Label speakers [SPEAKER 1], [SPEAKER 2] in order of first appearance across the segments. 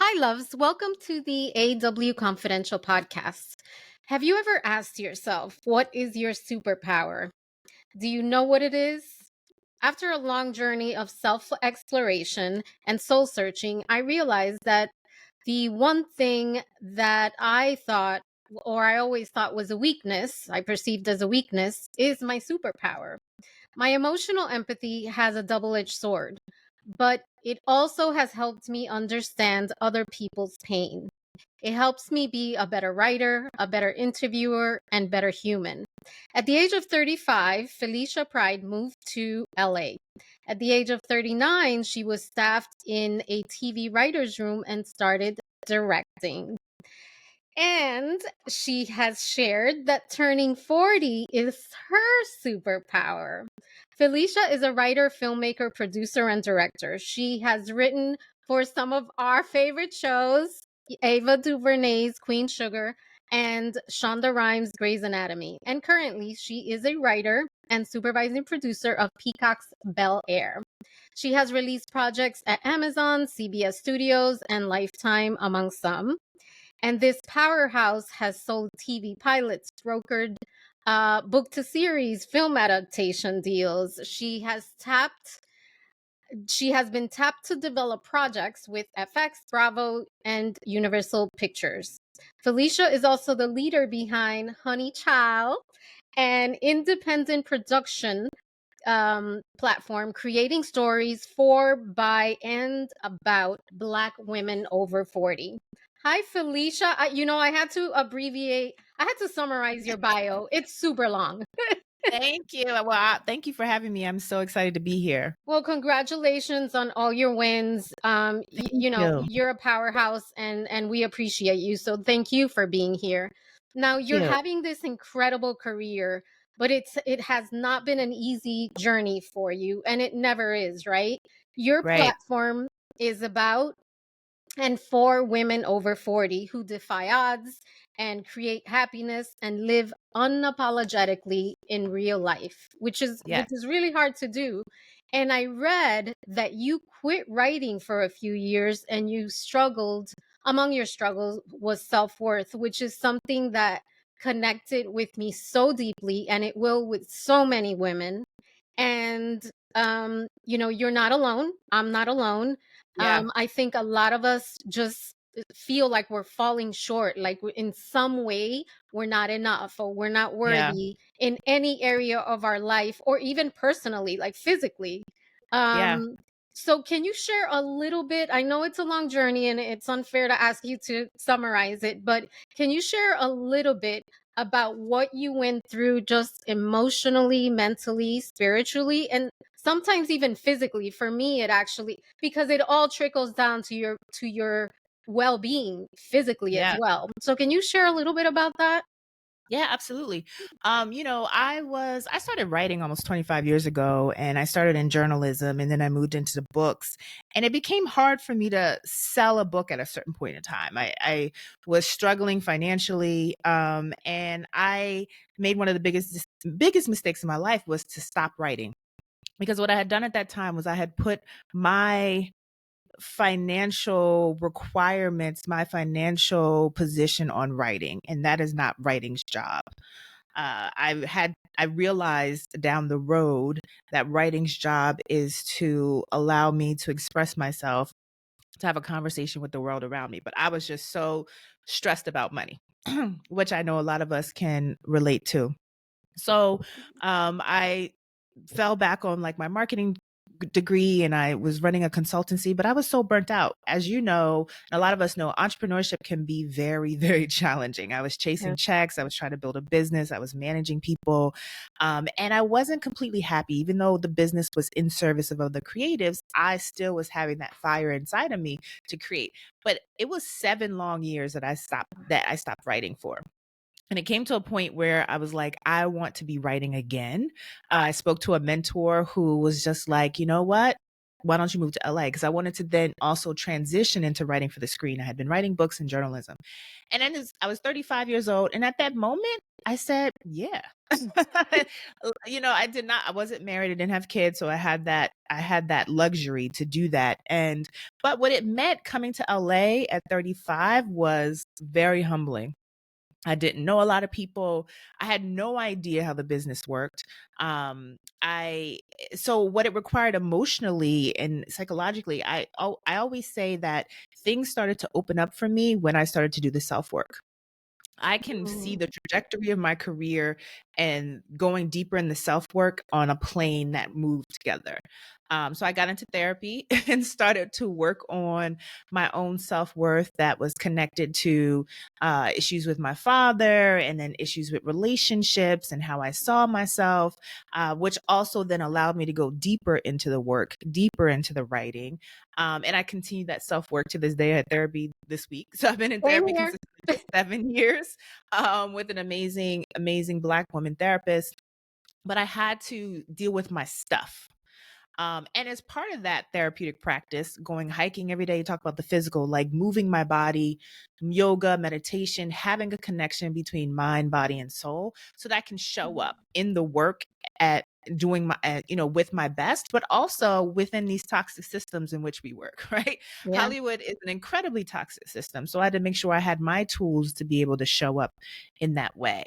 [SPEAKER 1] Hi, loves. Welcome to the AW Confidential podcast. Have you ever asked yourself, what is your superpower? Do you know what it is? After a long journey of self exploration and soul searching, I realized that the one thing that I thought, or I always thought was a weakness, I perceived as a weakness, is my superpower. My emotional empathy has a double edged sword, but it also has helped me understand other people's pain. It helps me be a better writer, a better interviewer, and better human. At the age of 35, Felicia Pride moved to LA. At the age of 39, she was staffed in a TV writer's room and started directing. And she has shared that turning 40 is her superpower. Felicia is a writer, filmmaker, producer, and director. She has written for some of our favorite shows, Ava DuVernay's Queen Sugar and Shonda Rhimes' Grey's Anatomy. And currently, she is a writer and supervising producer of Peacock's Bel Air. She has released projects at Amazon, CBS Studios, and Lifetime, among some. And this powerhouse has sold TV pilots, brokered book to series, film adaptation deals. She has been tapped to develop projects with FX, Bravo, and Universal Pictures. Felicia is also the leader behind Honey Chile, an independent production platform creating stories for, by, and about Black women over 40. Hi, Felicia. I had to summarize your bio. It's super long.
[SPEAKER 2] Thank you. Thank you for having me. I'm so excited to be here.
[SPEAKER 1] Well, congratulations on all your wins.
[SPEAKER 2] Thank you.
[SPEAKER 1] You're a powerhouse and we appreciate you. So thank you for being here. Now,
[SPEAKER 2] Thank
[SPEAKER 1] you're
[SPEAKER 2] you.
[SPEAKER 1] having this incredible career, but it has not been an easy journey for you, and it never is, right? Your
[SPEAKER 2] Right.
[SPEAKER 1] platform is about and for women over 40 who defy odds and create happiness and live unapologetically in real life, which is
[SPEAKER 2] Yes.
[SPEAKER 1] really hard to do. And I read that you quit writing for a few years and you struggled. Among your struggles was self-worth, which is something that connected with me so deeply, and it will with so many women. And you're not alone. I'm not alone.
[SPEAKER 2] Yeah.
[SPEAKER 1] I think a lot of us just feel like we're falling short, like in some way we're not enough or we're not
[SPEAKER 2] Yeah.
[SPEAKER 1] worthy in any area of our life, or even personally, like physically.
[SPEAKER 2] Yeah.
[SPEAKER 1] So can you share a little bit? I know it's a long journey and it's unfair to ask you to summarize it, but can you share a little bit about what you went through, just emotionally, mentally, spiritually, and sometimes even physically? For me, it actually, because it all trickles down to your well-being physically as
[SPEAKER 2] Yeah.
[SPEAKER 1] well. So can you share a little bit about that?
[SPEAKER 2] Yeah, absolutely. I started writing almost 25 years ago, and I started in journalism, and then I moved into the books, and it became hard for me to sell a book at a certain point in time. I was struggling financially, and I made one of the biggest mistakes in my life was to stop writing, because what I had done at that time was I had put my financial requirements, my financial position on writing, and that is not writing's job. I realized down the road that writing's job is to allow me to express myself, to have a conversation with the world around me. But I was just so stressed about money, which I know a lot of us can relate to. So I fell back on like my marketing degree, and I was running a consultancy, but I was so burnt out. As you know, and a lot of us know, entrepreneurship can be very, very challenging. I was chasing
[SPEAKER 1] Yeah.
[SPEAKER 2] checks. I was trying to build a business. I was managing people. And I wasn't completely happy. Even though the business was in service of other creatives, I still was having that fire inside of me to create. But it was 7 long years that I stopped writing for. And it came to a point where I was like, I want to be writing again. I spoke to a mentor who was just like, you know what? Why don't you move to LA? Because I wanted to then also transition into writing for the screen. I had been writing books and journalism. And then I was 35 years old. And at that moment, I said, "Yeah." I wasn't married, I didn't have kids, so I had that luxury to do that. And but what it meant coming to LA at 35 was very humbling. I didn't know a lot of people. I had no idea how the business worked. I So what it required emotionally and psychologically, I always say that things started to open up for me when I started to do the self work. I can see
[SPEAKER 1] Mm.
[SPEAKER 2] the trajectory of my career and going deeper in the self work on a plane that moved together. So I got into therapy and started to work on my own self worth that was connected to issues with my father, and then issues with relationships and how I saw myself, which also then allowed me to go deeper into the work, deeper into the writing. And I continue that self work to this day. I had therapy this week. So I've been in
[SPEAKER 1] Same
[SPEAKER 2] therapy
[SPEAKER 1] here.
[SPEAKER 2] consistently for 7 years, with an amazing, amazing Black woman therapist. But I had to deal with my stuff. And as part of that therapeutic practice, going hiking every day, talk about the physical, like moving my body, yoga, meditation, having a connection between mind, body, and soul, so that I can show up in the work at doing my, with my best, but also within these toxic systems in which we work, right?
[SPEAKER 1] Yeah.
[SPEAKER 2] Hollywood is an incredibly toxic system. So I had to make sure I had my tools to be able to show up in that way.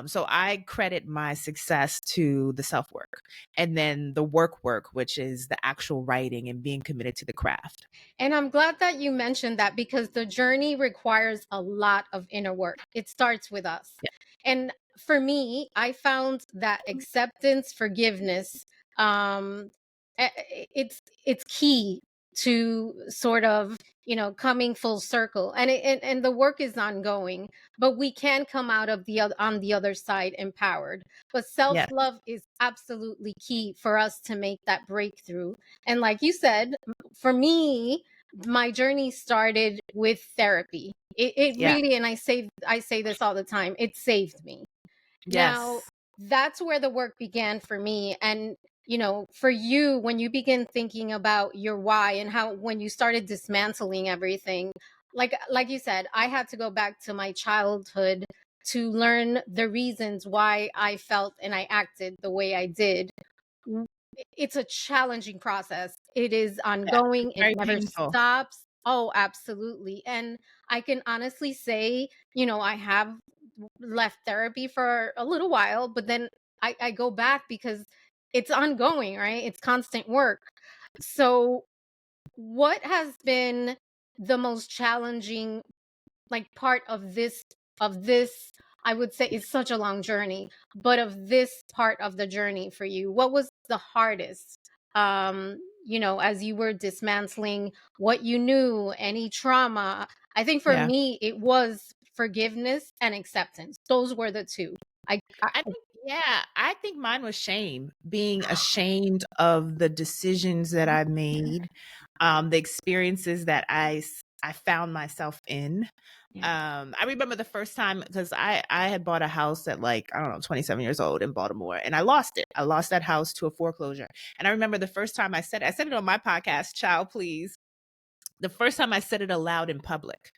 [SPEAKER 2] So I credit my success to the self work, and then the work, which is the actual writing and being committed to the craft.
[SPEAKER 1] And I'm glad that you mentioned that because the journey requires a lot of inner work. It starts with us.
[SPEAKER 2] Yeah.
[SPEAKER 1] And for me, I found that acceptance, forgiveness, um, it's key to sort of coming full circle. And the work is ongoing, but we can come out of the other on the other side empowered. But self
[SPEAKER 2] Yes.
[SPEAKER 1] love is absolutely key for us to make that breakthrough. And like you said, for me, my journey started with therapy. It
[SPEAKER 2] Yeah.
[SPEAKER 1] really, and I say this all the time, it saved me. Now,
[SPEAKER 2] Yes.
[SPEAKER 1] that's where the work began for me. And for you, when you begin thinking about your why and how when you started dismantling everything, like you said, I had to go back to my childhood to learn the reasons why I felt and I acted the way I did. It's a challenging process. It is
[SPEAKER 2] Yeah.
[SPEAKER 1] ongoing. It
[SPEAKER 2] Very
[SPEAKER 1] never
[SPEAKER 2] painful.
[SPEAKER 1] stops. Oh, absolutely. And I can honestly say, I have left therapy for a little while, but then I go back because it's ongoing, right? It's constant work. So, what has been the most challenging part of this, I would say it's such a long journey, but of this part of the journey for you, what was the hardest, as you were dismantling what you knew, any trauma? I think for
[SPEAKER 2] Yeah.
[SPEAKER 1] me it was forgiveness and acceptance. Those were the two.
[SPEAKER 2] I think, yeah, I think mine was shame, being ashamed of the decisions that I made, the experiences that I found myself in.
[SPEAKER 1] Yeah.
[SPEAKER 2] I remember the first time, because I had bought a house at, like, I don't know, 27 years old in Baltimore, and I lost it. I lost that house to a foreclosure. And I remember the first time I said it on my podcast, Child Please, the first time I said it aloud in public.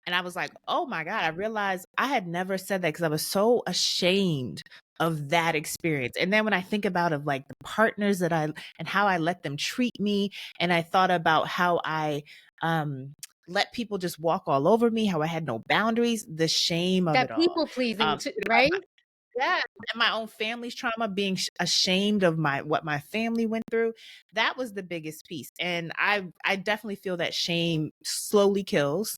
[SPEAKER 2] And I was like, oh my God, I realized I had never said that because I was so ashamed of that experience. And then when I think about of like the partners and how I let them treat me, and I thought about how I let people just walk all over me, how I had no boundaries, the shame of it
[SPEAKER 1] That
[SPEAKER 2] all.
[SPEAKER 1] people pleasing too,
[SPEAKER 2] Thinking about
[SPEAKER 1] right?
[SPEAKER 2] yeah, and my own family's trauma, being ashamed of what my family went through, that was the biggest piece. And I definitely feel that shame slowly kills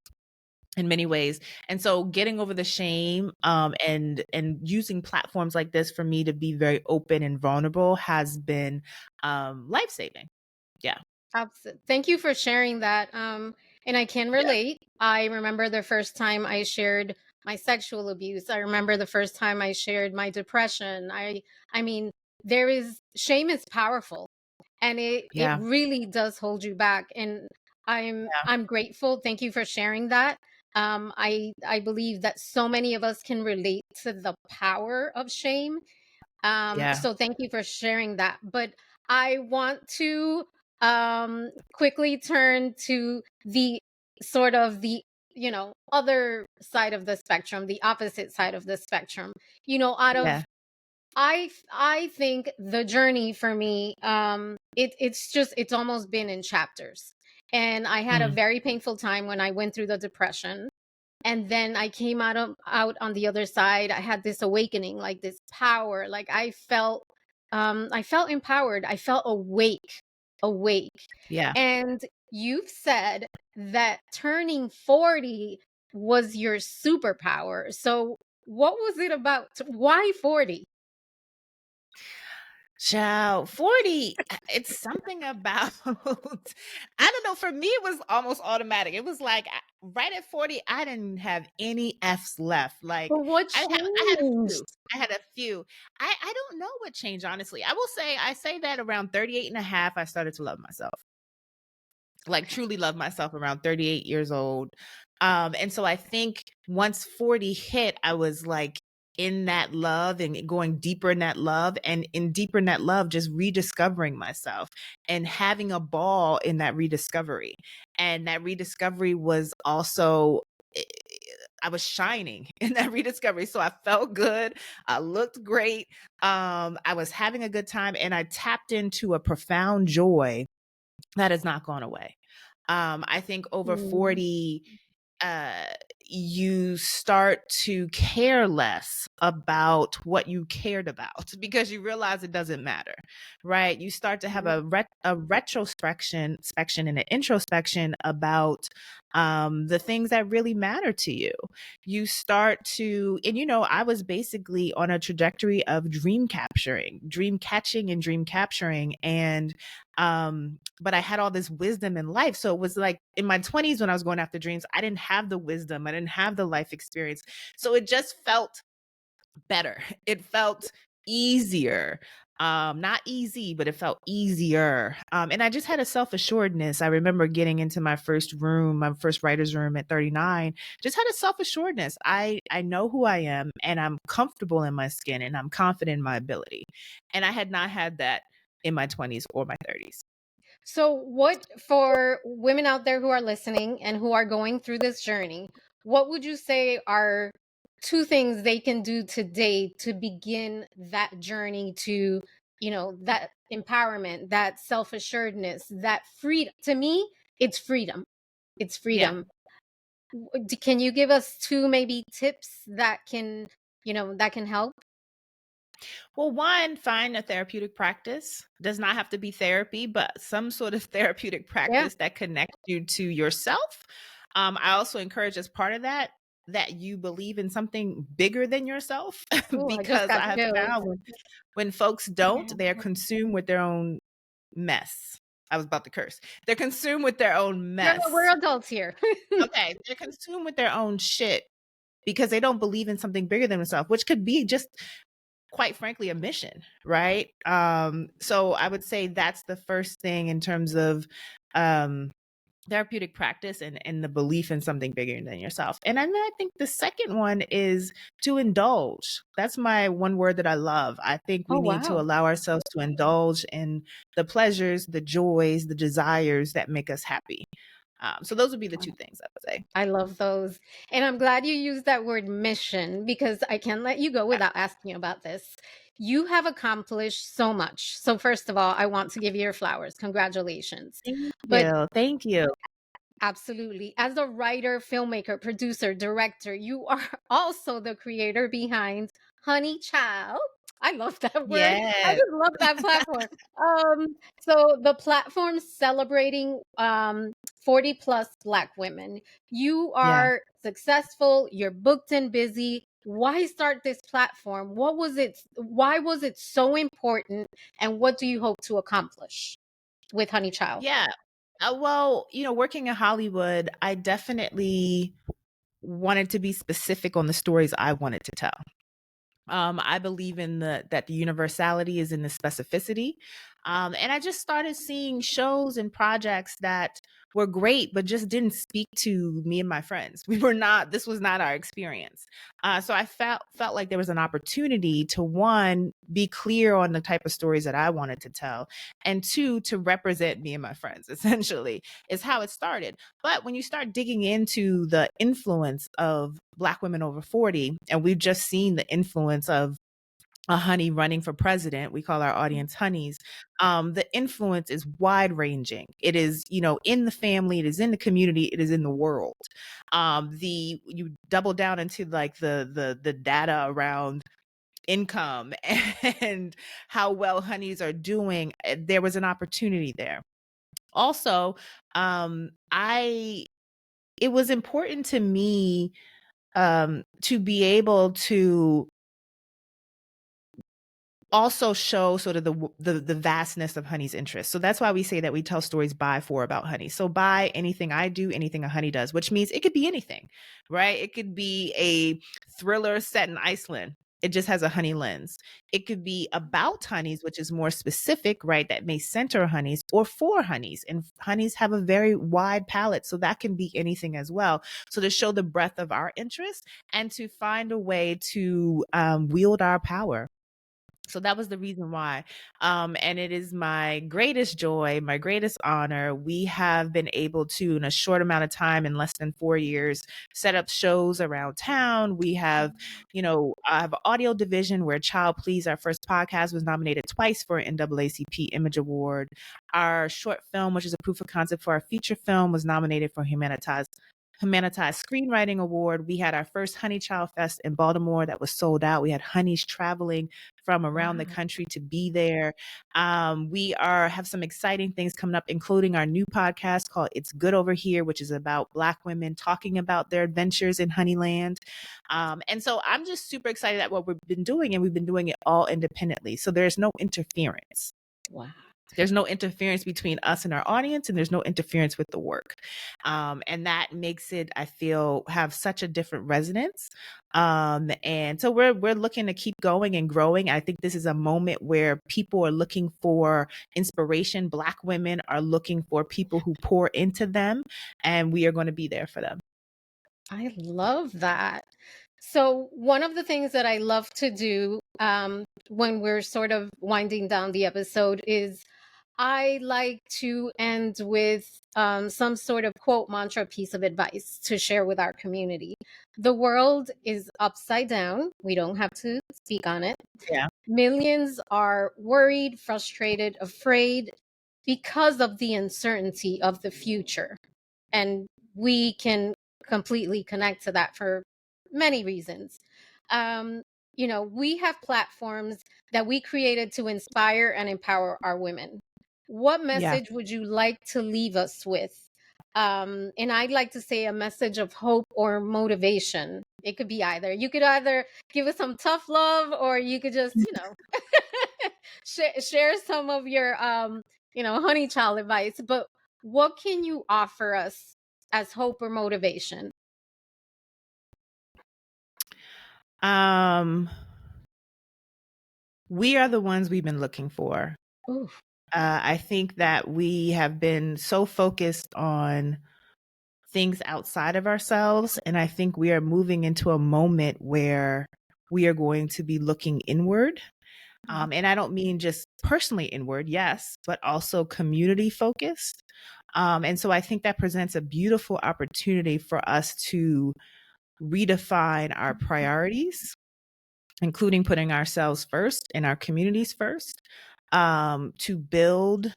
[SPEAKER 2] in many ways. And so getting over the shame, and using platforms like this for me to be very open and vulnerable has been life-saving. Yeah.
[SPEAKER 1] Absolutely. Thank you for sharing that. And I can
[SPEAKER 2] Yeah.
[SPEAKER 1] relate. I remember the first time I shared my sexual abuse. I remember the first time I shared my depression. I mean, there is shame is powerful, and it
[SPEAKER 2] Yeah.
[SPEAKER 1] really does hold you back. And
[SPEAKER 2] Yeah.
[SPEAKER 1] I'm grateful. Thank you for sharing that. I believe that so many of us can relate to the power of shame.
[SPEAKER 2] Yeah.
[SPEAKER 1] So thank you for sharing that. But I want to quickly turn to the sort of the other side of the spectrum, the opposite side of the spectrum, out
[SPEAKER 2] Yeah.
[SPEAKER 1] of I think the journey for me, it's almost been in chapters. And I had a
[SPEAKER 2] Mm,
[SPEAKER 1] very painful time when I went through the depression. And then I came out on the other side. I had this awakening, like this power. Like I felt empowered. I felt awake.
[SPEAKER 2] yeah.
[SPEAKER 1] And you've said that turning 40 was your superpower. So what was it about? Why 40?
[SPEAKER 2] Child, 40, it's something about I don't know, for me, it was almost automatic. It was like, right at 40, I didn't have any Fs left. Like,
[SPEAKER 1] But what
[SPEAKER 2] I had a few.
[SPEAKER 1] changed?
[SPEAKER 2] I had a few. I don't know what changed, honestly. I will say, I say that around 38 and a half, I started to love myself. Like, truly love myself around 38 years old. And so I think once 40 hit, I was like in that love and going deeper in that love, and in deeper in that love, just rediscovering myself and having a ball in that rediscovery. And that rediscovery was also, eh, I was shining in that rediscovery. So I felt good. I looked great. I was having a good time, and I tapped into a profound joy that has not gone away. I think over
[SPEAKER 1] Mm,
[SPEAKER 2] 40, uh, you start to care less about what you cared about because you realize it doesn't matter, right? You start to have
[SPEAKER 1] mm.
[SPEAKER 2] a retrospection spection and an introspection about the things that really matter to you. You start to, and I was basically on a trajectory of dream catching and dream capturing. And but I had all this wisdom in life. So it was like in my 20s when I was going after dreams, I didn't have the wisdom, I didn't have the life experience. So it just felt better. It felt easier. Not easy, but it felt easier. And I just had a self-assuredness. I remember getting into my first room, my first writer's room at 39, just had a self-assuredness. I know who I am, and I'm comfortable in my skin, and I'm confident in my ability. And I had not had that in my 20s or my 30s.
[SPEAKER 1] So, what for women out there who are listening and who are going through this journey, what would you say are two things they can do today to begin that journey to, that empowerment, that self assuredness, that freedom? To me, it's freedom. It's
[SPEAKER 2] Yeah.
[SPEAKER 1] freedom. Can you give us two maybe tips that can help?
[SPEAKER 2] Well, one, find a therapeutic practice. Does not have to be therapy, but some sort of therapeutic
[SPEAKER 1] Yeah.
[SPEAKER 2] practice that connects you to yourself. I also encourage, as part of that, that you believe in something bigger than yourself,
[SPEAKER 1] Oh, I just
[SPEAKER 2] because
[SPEAKER 1] got
[SPEAKER 2] I have
[SPEAKER 1] chills.
[SPEAKER 2] found when folks don't, they're consumed with their own mess. I was about to curse. They're consumed with their own
[SPEAKER 1] We're
[SPEAKER 2] mess.
[SPEAKER 1] adults here.
[SPEAKER 2] Okay, they're consumed with their own shit because they don't believe in something bigger than themselves, which could be just, quite frankly, a mission, right? So I would say that's the first thing in terms of um therapeutic practice, and the belief in something bigger than yourself. And then I think the second one is to indulge. That's my one word that I love. I think
[SPEAKER 1] Oh,
[SPEAKER 2] we need to
[SPEAKER 1] wow.
[SPEAKER 2] allow ourselves to indulge in the pleasures, the joys, the desires that make us happy. So those would be the two things I would say.
[SPEAKER 1] I love those. And I'm glad you used that word mission because I can't let you go without asking you about this. You have accomplished so much. So, first of all, I want to give you your flowers. Congratulations.
[SPEAKER 2] Thank
[SPEAKER 1] But
[SPEAKER 2] you. Thank you.
[SPEAKER 1] absolutely. As a writer, filmmaker, producer, director, you are also the creator behind Honey Child. I love that word. I
[SPEAKER 2] Yes.
[SPEAKER 1] just love that platform. So the platform celebrating 40 plus Black women. You
[SPEAKER 2] Yeah.
[SPEAKER 1] are successful, you're booked and busy. Why start this platform? Why was it so important? And what do you hope to accomplish with Honey Child?
[SPEAKER 2] Yeah. Well, working in Hollywood, I definitely wanted to be specific on the stories I wanted to tell. I believe in the universality is in the specificity. And I just started seeing shows and projects that were great, but just didn't speak to me and my friends. This was not our experience. So I felt like there was an opportunity to, one, be clear on the type of stories that I wanted to tell, and two, to represent me and my friends, essentially, is how it started. But when you start digging into the influence of Black women over 40, and we've just seen the influence of a honey running for president, we call our audience honeys. The influence is wide ranging. It is, in the family, it is in the community, it is in the world. You double down into like the data around income and how well honeys are doing. There was an opportunity there. Also, I it was important to me to be able to also show sort of the vastness of honey's interest. So that's why we say that we tell stories by, for, about honey. So by anything I do, anything a honey does, which means it could be anything, right? It could be a thriller set in Iceland. It just has a honey lens. It could be about honeys, which is more specific, right? That may center honeys, or for honeys. And honeys have a very wide palette. So that can be anything as well. So to show the breadth of our interest and to find a way to wield our power. So that was the reason why. And it is my greatest joy, my greatest honor. We have been able to, in a short amount of time, in less than 4 years, set up shows around town. We have, I have an audio division where Child Please, our first podcast, was nominated twice for an NAACP Image Award. Our short film, which is a proof of concept for our feature film, was nominated for Humanitas Screenwriting Award. We had our first Honey Child Fest in Baltimore that was sold out. We had honeys traveling from around the country to be there. We have some exciting things coming up, including our new podcast called It's Good Over Here, which is about Black women talking about their adventures in Honeyland. And so I'm just super excited at what we've been doing, and we've been doing it all independently. So there's no interference.
[SPEAKER 1] Wow.
[SPEAKER 2] There's no interference between us and our audience, and there's no interference with the work. And that makes it, I feel, have such a different resonance. And so we're looking to keep going and growing. I think this is a moment where people are looking for inspiration. Black women are looking for people who pour into them, and we are going to be there for them.
[SPEAKER 1] I love that. So one of the things that I love to do when we're sort of winding down the episode is I like to end with some sort of quote, mantra, piece of advice to share with our community. The world is upside down. We don't have to speak on it.
[SPEAKER 2] Yeah.
[SPEAKER 1] Millions are worried, frustrated, afraid because of the uncertainty of the future. And we can completely connect to that for many reasons. We have platforms that we created to inspire and empower our women. What message would you like to leave us with? And I'd like to say a message of hope or motivation. It could be either. You could either give us some tough love, or you could just, share some of your, honey child advice. But what can you offer us as hope or motivation?
[SPEAKER 2] We are the ones we've been looking for. I think that we have been so focused on things outside of ourselves, and I think we are moving into a moment where we are going to be looking inward. And I don't mean just personally inward, yes, but also community focused. And so I think that presents a beautiful opportunity for us to redefine our priorities, including putting ourselves first and our communities first, to build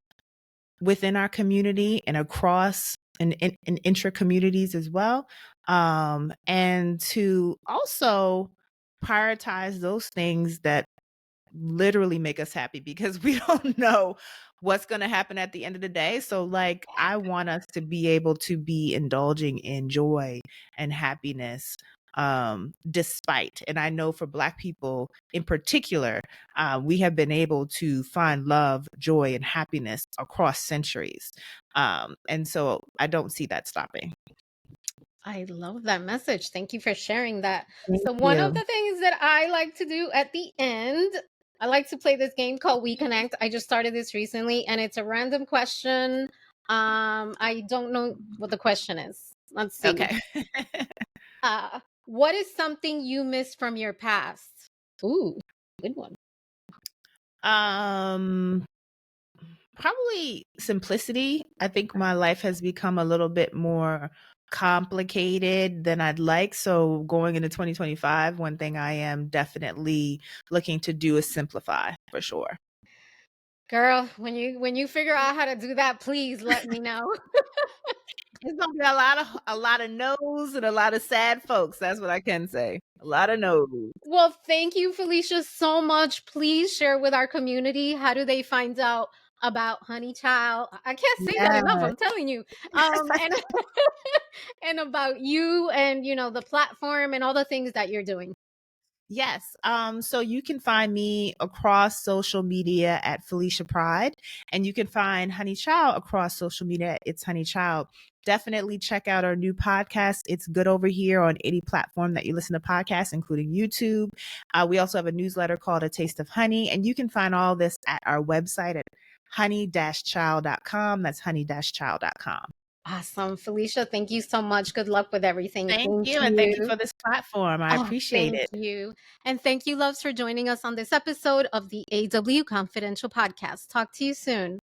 [SPEAKER 2] within our community and across and intra-communities as well, and to also prioritize those things that literally make us happy, because we don't know what's going to happen at the end of the day. So I want us to be able to be indulging in joy and happiness, despite, and I know for Black people in particular, we have been able to find love, joy, and happiness across centuries. And so I don't see that stopping.
[SPEAKER 1] I love that message. Thank you for sharing that.
[SPEAKER 2] Thank
[SPEAKER 1] So one of
[SPEAKER 2] you.
[SPEAKER 1] the things that I like to do at the end, I like to play this game called We Connect. I just started this recently, and it's a random question I don't know what the question is. Let's see.
[SPEAKER 2] Okay.
[SPEAKER 1] What is something you miss from your past? Ooh, good one.
[SPEAKER 2] Um, Probably simplicity. I think my life has become a little bit more complicated than I'd like. So going into 2025, one thing I am definitely looking to do is simplify for sure.
[SPEAKER 1] Girl, when you figure out how to do that, please let me know.
[SPEAKER 2] It's gonna be a lot of no's and a lot of sad folks. That's what I can say. A lot of no's.
[SPEAKER 1] Well, thank you, Felicia, so much. Please share with our community. How do they find out about Honey Child? I can't say that enough.
[SPEAKER 2] Yes.
[SPEAKER 1] I'm telling you. And and about you and the platform and all the things that you're doing.
[SPEAKER 2] Yes. So you can find me across social media at Felicia Pride, and you can find Honey Child across social media. It's Honey Child. Definitely check out our new podcast. It's good over here on any platform that you listen to podcasts, including YouTube. We also have a newsletter called A Taste of Honey, and you can find all this at our website at honey-child.com. That's honey-child.com.
[SPEAKER 1] Awesome. Felicia, thank you so much. Good luck with everything.
[SPEAKER 2] Thank
[SPEAKER 1] Thank
[SPEAKER 2] you, and thank you
[SPEAKER 1] you.
[SPEAKER 2] for this platform. I
[SPEAKER 1] Oh,
[SPEAKER 2] appreciate
[SPEAKER 1] thank
[SPEAKER 2] it.
[SPEAKER 1] you. And thank you, loves, for joining us on this episode of the AW Confidential Podcast. Talk to you soon.